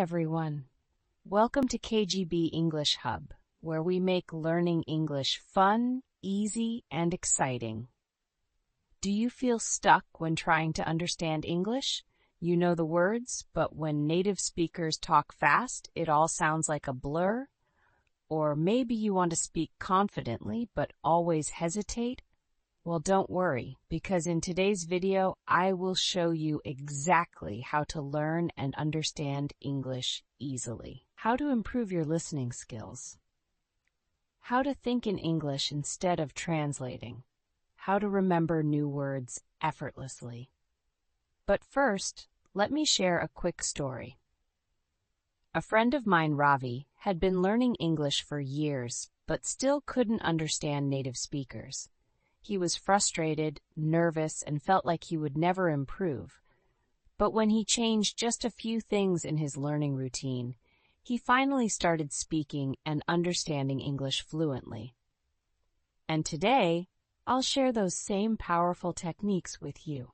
everyone. Welcome to KGB English Hub, where we make learning English fun, easy, and exciting. Do you feel stuck when trying to understand English? You know the words, but when native speakers talk fast, it all sounds like a blur? Or maybe you want to speak confidently, but always hesitate? Well, don't worry, because in today's video, I will show you exactly how to learn and understand English easily. How to improve your listening skills. How to think in English instead of translating. How to remember new words effortlessly. But first, let me share a quick story. A friend of mine, Ravi, had been learning English for years, but still couldn't understand native speakers. He was frustrated, nervous, and felt like he would never improve. But when he changed just a few things in his learning routine, he finally started speaking and understanding English fluently. And today, I'll share those same powerful techniques with you.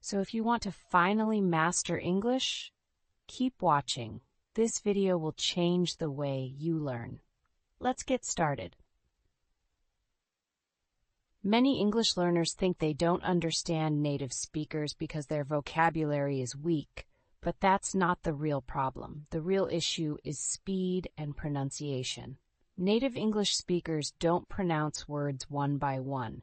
So if you want to finally master English, keep watching. This video will change the way you learn. Let's get started. Many English learners think they don't understand native speakers because their vocabulary is weak, but that's not the real problem. The real issue is speed and pronunciation. Native English speakers don't pronounce words one by one.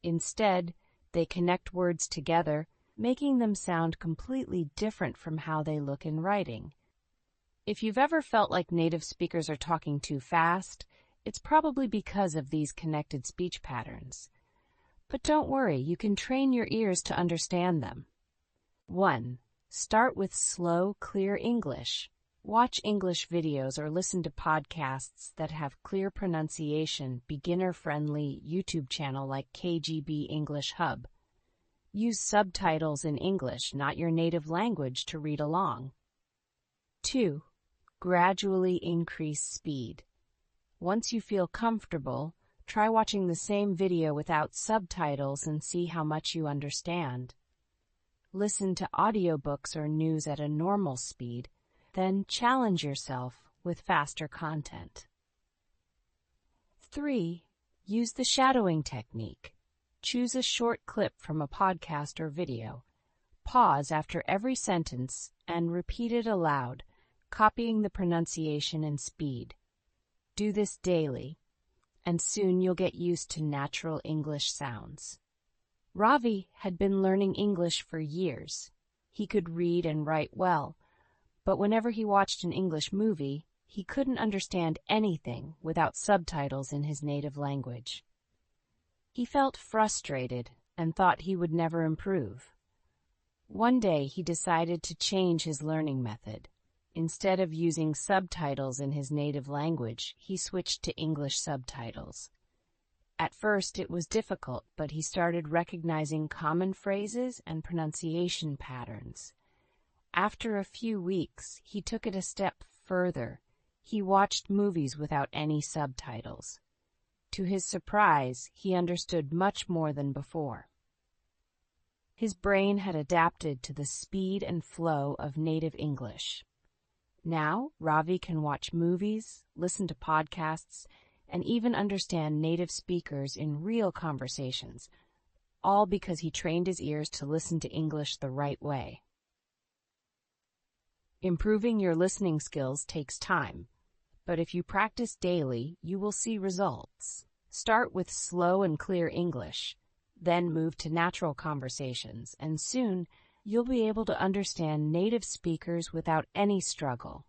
Instead, they connect words together, making them sound completely different from how they look in writing. If you've ever felt like native speakers are talking too fast, it's probably because of these connected speech patterns. But don't worry, you can train your ears to understand them. 1. Start with slow, clear English. Watch English videos or listen to podcasts that have clear pronunciation, beginner-friendly YouTube channel like KGB English Hub. Use subtitles in English, not your native language, to read along. 2. Gradually increase speed. Once you feel comfortable, try watching the same video without subtitles and see how much you understand. Listen to audiobooks or news at a normal speed, then challenge yourself with faster content. 3. Use the shadowing technique. Choose a short clip from a podcast or video. Pause after every sentence and repeat it aloud, copying the pronunciation and speed. Do this daily, and soon you'll get used to natural English sounds. Ravi had been learning English for years. He could read and write well, but whenever he watched an English movie, he couldn't understand anything without subtitles in his native language. He felt frustrated and thought he would never improve. One day he decided to change his learning method. Instead of using subtitles in his native language, he switched to English subtitles. At first it was difficult, but he started recognizing common phrases and pronunciation patterns. After a few weeks, he took it a step further. He watched movies without any subtitles. To his surprise, he understood much more than before. His brain had adapted to the speed and flow of native English. Now, Ravi can watch movies, listen to podcasts, and even understand native speakers in real conversations, all because he trained his ears to listen to English the right way. Improving your listening skills takes time, but if you practice daily, you will see results. Start with slow and clear English, then move to natural conversations, and soon you'll be able to understand native speakers without any struggle.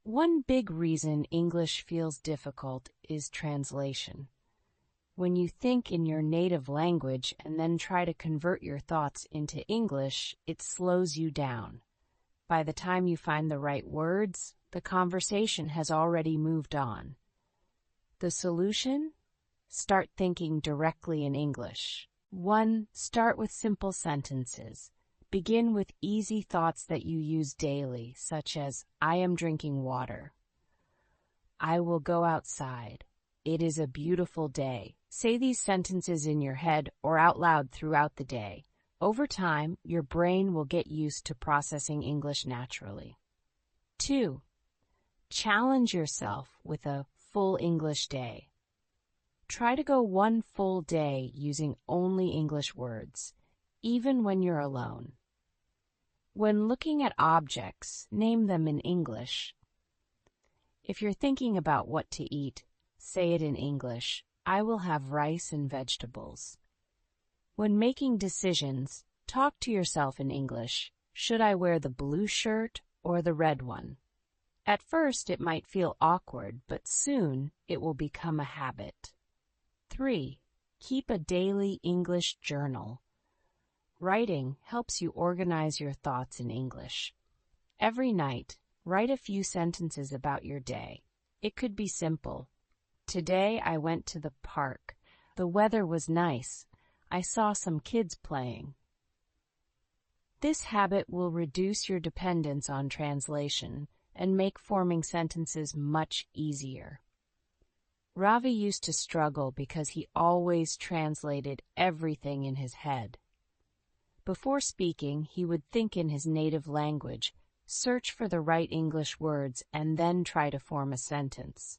One big reason English feels difficult is translation. When you think in your native language and then try to convert your thoughts into English, it slows you down. By the time you find the right words, the conversation has already moved on. The solution? Start thinking directly in English. 1. Start with simple sentences. Begin with easy thoughts that you use daily, such as, I am drinking water. I will go outside. It is a beautiful day. Say these sentences in your head or out loud throughout the day. Over time, your brain will get used to processing English naturally. 2. Challenge yourself with a full English day. Try to go one full day using only English words, even when you're alone. When looking at objects, name them in English. If you're thinking about what to eat, say it in English. I will have rice and vegetables. When making decisions, talk to yourself in English. Should I wear the blue shirt or the red one? At first, it might feel awkward, but soon it will become a habit. 3. Keep a daily English journal. Writing helps you organize your thoughts in English. Every night, write a few sentences about your day. It could be simple. Today I went to the park. The weather was nice. I saw some kids playing. This habit will reduce your dependence on translation and make forming sentences much easier. Ravi used to struggle because he always translated everything in his head. Before speaking, he would think in his native language, search for the right English words, and then try to form a sentence.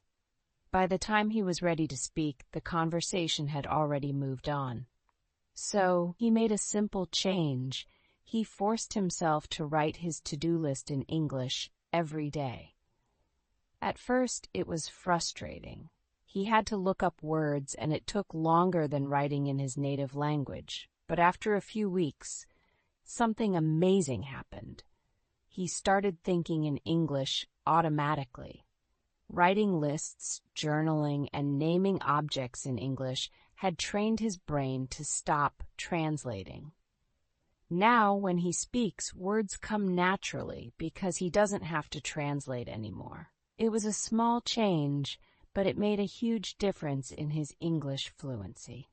By the time he was ready to speak, the conversation had already moved on. So he made a simple change. He forced himself to write his to-do list in English every day. At first, it was frustrating. He had to look up words, and it took longer than writing in his native language. But after a few weeks, something amazing happened. He started thinking in English automatically. Writing lists, journaling, and naming objects in English had trained his brain to stop translating. Now, when he speaks, words come naturally because he doesn't have to translate anymore. It was a small change, but it made a huge difference in his English fluency.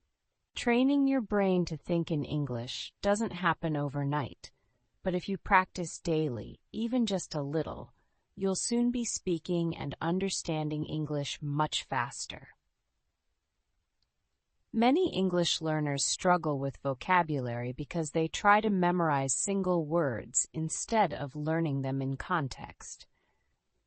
Training your brain to think in English doesn't happen overnight, but if you practice daily, even just a little, you'll soon be speaking and understanding English much faster. Many English learners struggle with vocabulary because they try to memorize single words instead of learning them in context.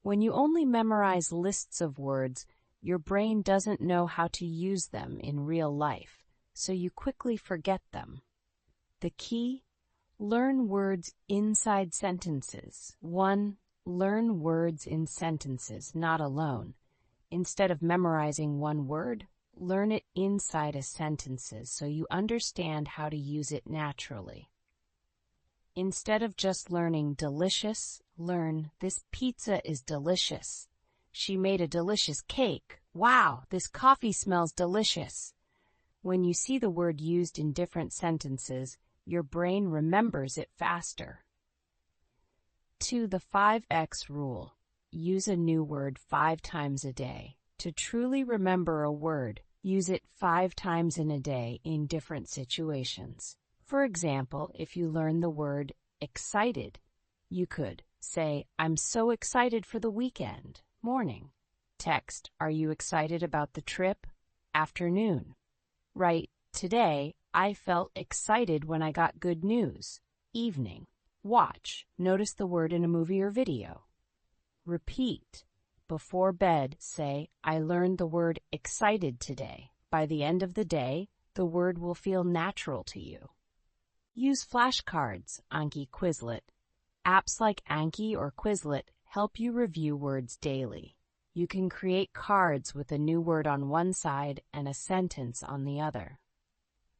When you only memorize lists of words, your brain doesn't know how to use them in real life, so you quickly forget them. The key? Learn words inside sentences. 1. Learn words in sentences, not alone. Instead of memorizing one word, learn it inside a sentences so you understand how to use it naturally. Instead of just learning delicious, learn this pizza is delicious. She made a delicious cake. Wow, this coffee smells delicious. When you see the word used in different sentences, your brain remembers it faster. 2. The 5X rule. Use a new word 5 times a day. To truly remember a word, use it 5 times in a day in different situations. For example, if you learn the word excited, you could say, I'm so excited for the weekend. Morning. Text, are you excited about the trip? Afternoon. Write, today, I felt excited when I got good news. Evening. Watch. Notice the word in a movie or video. Repeat. Before bed, say, I learned the word excited today. By the end of the day, the word will feel natural to you. Use flashcards, Anki Quizlet. Apps like Anki or Quizlet help you review words daily. You can create cards with a new word on one side and a sentence on the other.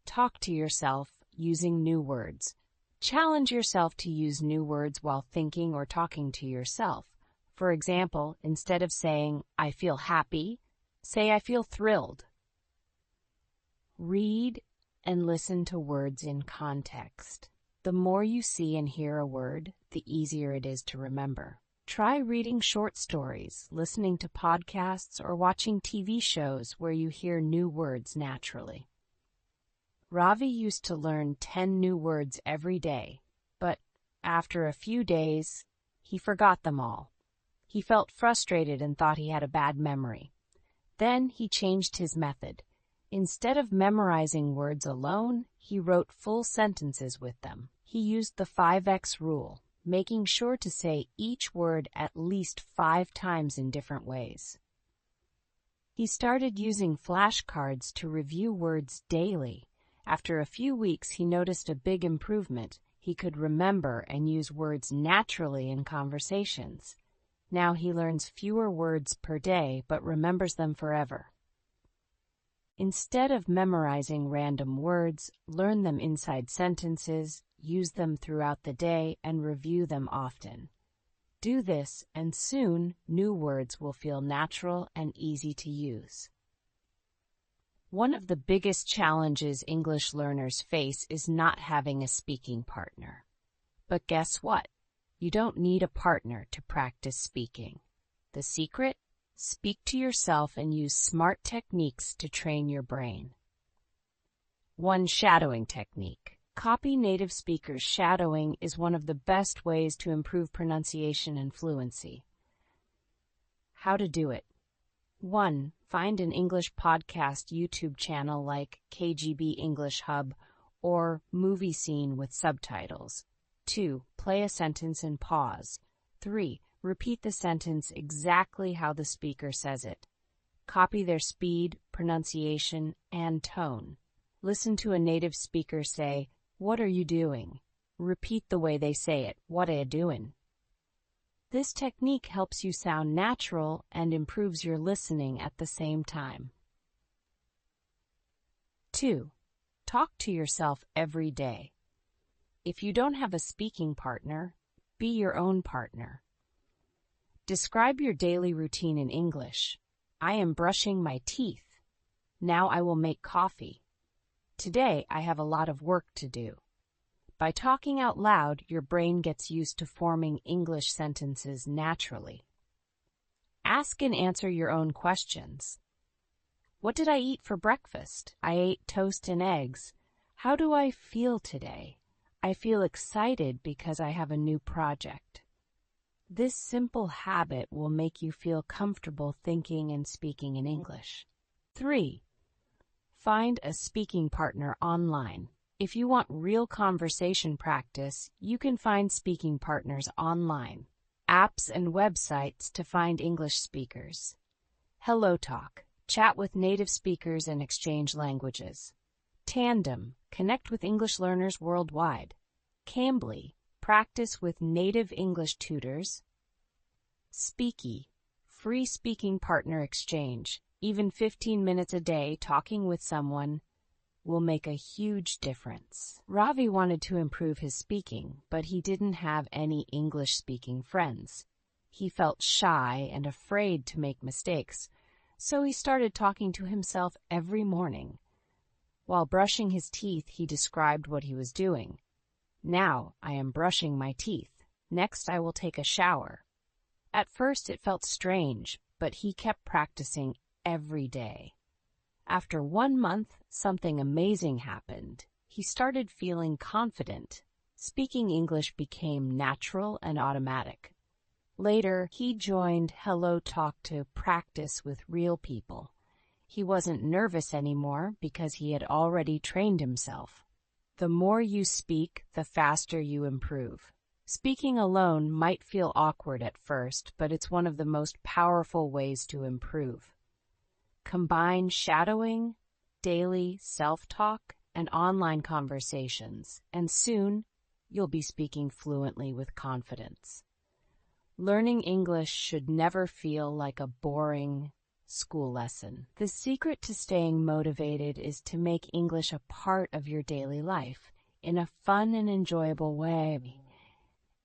Talk to yourself using new words. Challenge yourself to use new words while thinking or talking to yourself. For example, instead of saying, I feel happy, say, I feel thrilled. Read and listen to words in context. The more you see and hear a word, the easier it is to remember. Try reading short stories, listening to podcasts, or watching TV shows where you hear new words naturally. Ravi used to learn 10 new words every day, but after a few days, he forgot them all. He felt frustrated and thought he had a bad memory. Then he changed his method. Instead of memorizing words alone, he wrote full sentences with them. He used the 5x rule, making sure to say each word at least 5 times in different ways. He started using flashcards to review words daily. After a few weeks, he noticed a big improvement. He could remember and use words naturally in conversations. Now he learns fewer words per day, but remembers them forever. Instead of memorizing random words, learn them inside sentences, use them throughout the day, and review them often. Do this, and soon new words will feel natural and easy to use. One of the biggest challenges English learners face is not having a speaking partner. But guess what? You don't need a partner to practice speaking. The secret? Speak to yourself and use smart techniques to train your brain. 1. Shadowing technique. Copy native speakers. Shadowing is one of the best ways to improve pronunciation and fluency. How to do it. 1. Find an English podcast YouTube channel like KGB English Hub or Movie Scene with subtitles. 2. Play a sentence and pause. 3. Repeat the sentence exactly how the speaker says it. Copy their speed, pronunciation, and tone. Listen to a native speaker say, "What are you doing?" Repeat the way they say it, "What are you doing?" This technique helps you sound natural and improves your listening at the same time. 2. Talk to yourself every day. If you don't have a speaking partner, be your own partner. Describe your daily routine in English. I am brushing my teeth. Now I will make coffee. Today I have a lot of work to do. By talking out loud, your brain gets used to forming English sentences naturally. Ask and answer your own questions. What did I eat for breakfast? I ate toast and eggs. How do I feel today? I feel excited because I have a new project. This simple habit will make you feel comfortable thinking and speaking in English. 3. Find a speaking partner online. If you want real conversation practice, you can find speaking partners online. Apps and websites to find English speakers. HelloTalk. Chat with native speakers and exchange languages. Tandem. Connect with English learners worldwide. Cambly. Practice with native English tutors. Speaky. Free speaking partner exchange. Even 15 minutes a day talking with someone will make a huge difference. Ravi wanted to improve his speaking, but he didn't have any English-speaking friends. He felt shy and afraid to make mistakes, so he started talking to himself every morning. While brushing his teeth, he described what he was doing. Now I am brushing my teeth. Next I will take a shower. At first it felt strange, but he kept practicing every day. After 1 month, something amazing happened. He started feeling confident. Speaking English became natural and automatic. Later, he joined HelloTalk to practice with real people. He wasn't nervous anymore because he had already trained himself. The more you speak, the faster you improve. Speaking alone might feel awkward at first, but it's one of the most powerful ways to improve. Combine shadowing, daily self-talk, and online conversations, and soon you'll be speaking fluently with confidence. Learning English should never feel like a boring school lesson. The secret to staying motivated is to make English a part of your daily life in a fun and enjoyable way.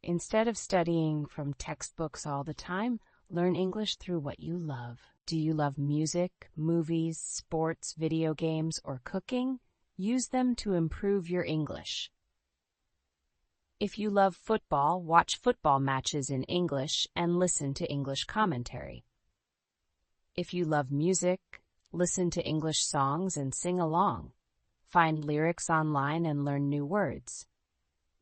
Instead of studying from textbooks all the time, learn English through what you love. Do you love music, movies, sports, video games, or cooking? Use them to improve your English. If you love football, watch football matches in English and listen to English commentary. If you love music, listen to English songs and sing along. Find lyrics online and learn new words.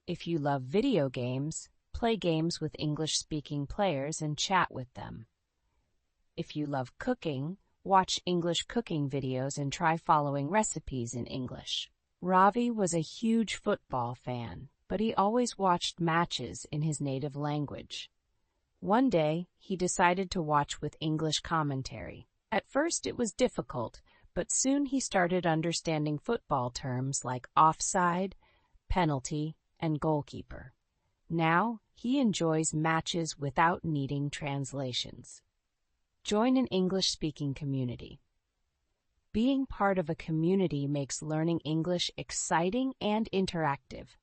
If you love video games, play games with English-speaking players and chat with them. If you love cooking, watch English cooking videos, and try following recipes in English. Ravi was a huge football fan, but he always watched matches in his native language. One day, he decided to watch with English commentary. At first, it was difficult, but soon he started understanding football terms like offside, penalty, and goalkeeper. Now, he enjoys matches without needing translations. Join an English-speaking community. Being part of a community makes learning English exciting and interactive.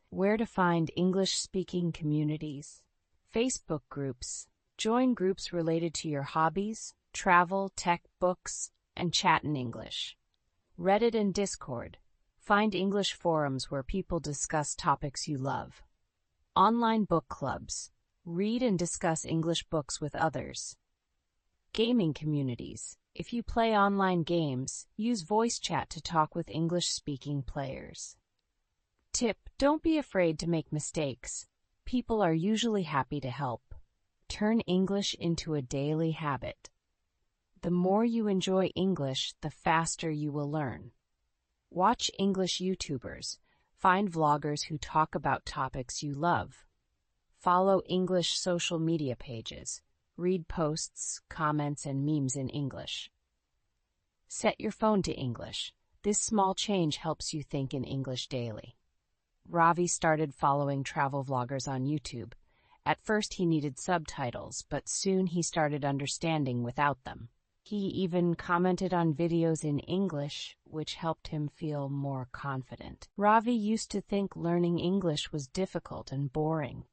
Where to find English-speaking communities? Facebook groups. Join groups related to your hobbies, travel, tech, books, and chat in English. Reddit and Discord. Find English forums where people discuss topics you love. Online book clubs. Read and discuss English books with others. Gaming communities. If you play online games, use voice chat to talk with English-speaking players. Tip: don't be afraid to make mistakes. People are usually happy to help. Turn English into a daily habit. The more you enjoy English, the faster you will learn. Watch English YouTubers. Find vloggers who talk about topics you love. Follow English social media pages. Read posts, comments, and memes in English. Set your phone to English. This small change helps you think in English daily. Ravi started following travel vloggers on YouTube. At first he needed subtitles, but soon he started understanding without them. He even commented on videos in English, which helped him feel more confident. Ravi used to think learning English was difficult and boring.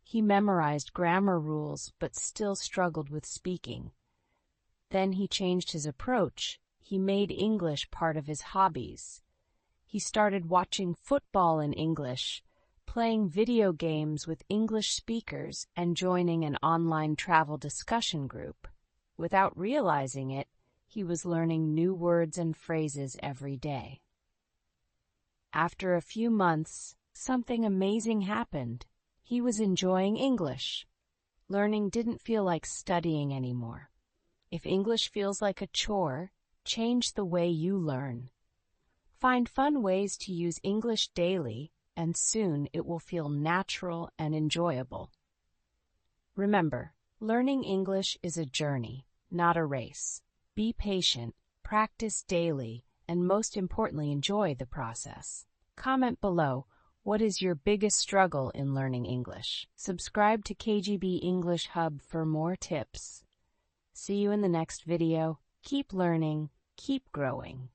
He memorized grammar rules, but still struggled with speaking. Then he changed his approach. He made English part of his hobbies. He started watching football in English, playing video games with English speakers, and joining an online travel discussion group. Without realizing it, he was learning new words and phrases every day. After a few months, something amazing happened. He was enjoying English. Learning didn't feel like studying anymore. If English feels like a chore, change the way you learn. Find fun ways to use English daily, and soon it will feel natural and enjoyable. Remember, learning English is a journey, not a race. Be patient, practice daily, and most importantly, enjoy the process. Comment below, what is your biggest struggle in learning English? Subscribe to KGB English Hub for more tips. See you in the next video. Keep learning, keep growing.